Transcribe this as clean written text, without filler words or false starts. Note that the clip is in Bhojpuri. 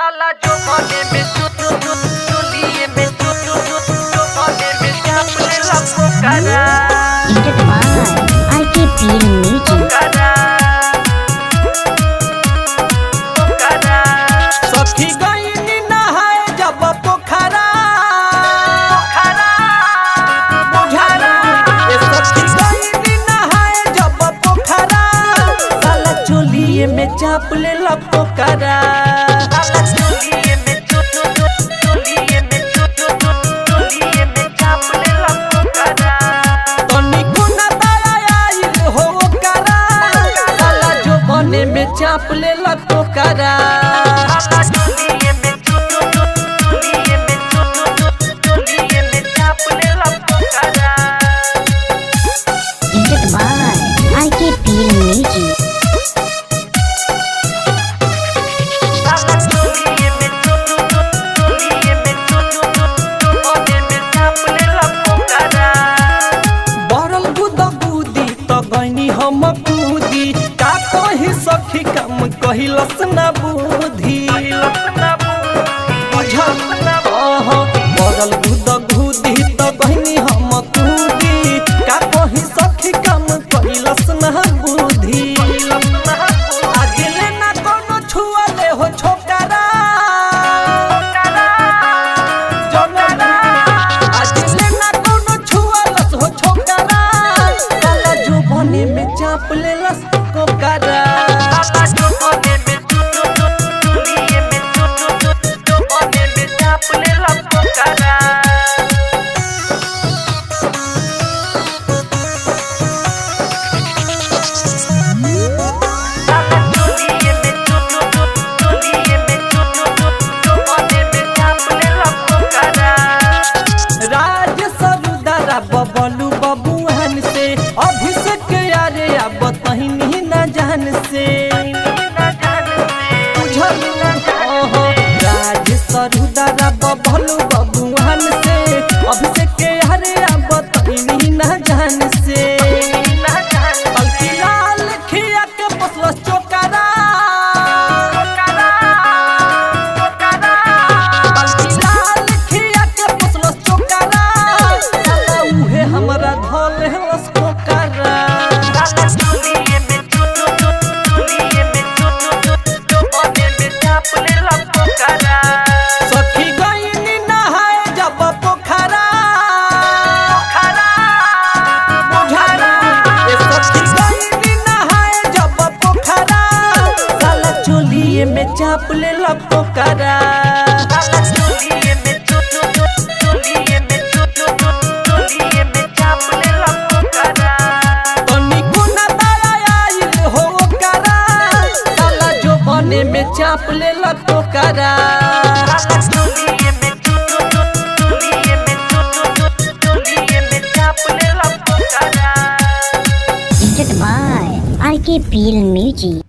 साला जो बने में चुलिए में जो बने में अपने लपो करा IKP Music सखी गईनी नहाए जब पोखरा बुझारा सखी गईनी नहाए जब पोखरा साला चोलिए में चाप ले लपो करा चाप ले लपो करा Directed by IKP Music बरल गुदा गुदी तो गईनी हम कूदी का कही सखी कम कहिलस न बुद्धि बरल गुदा गुदी तो गईनी हम कूदी का कही सखी कम कहिलस न बुद्धि आगे ना कोनो छुअले हो छोकरा चाप ले लस को करा राज सरुदारा बबलू बबुहन से अभिषेक यारे अब तहिनी न जान से राज सरुदारा बबलू बबुहन से अभिषेक यारे अब तहिनी न जान से बल्कि लाल खिया के बसलस चोकरा हमरा धोले लसको करा सखी गईनी नहाए जब पोखरा बुझारा सखी गईनी नहाए जब पोखरा साला चोलिए में चाप ले लपो करा में चाप ले लपो करा Directed by IKP Music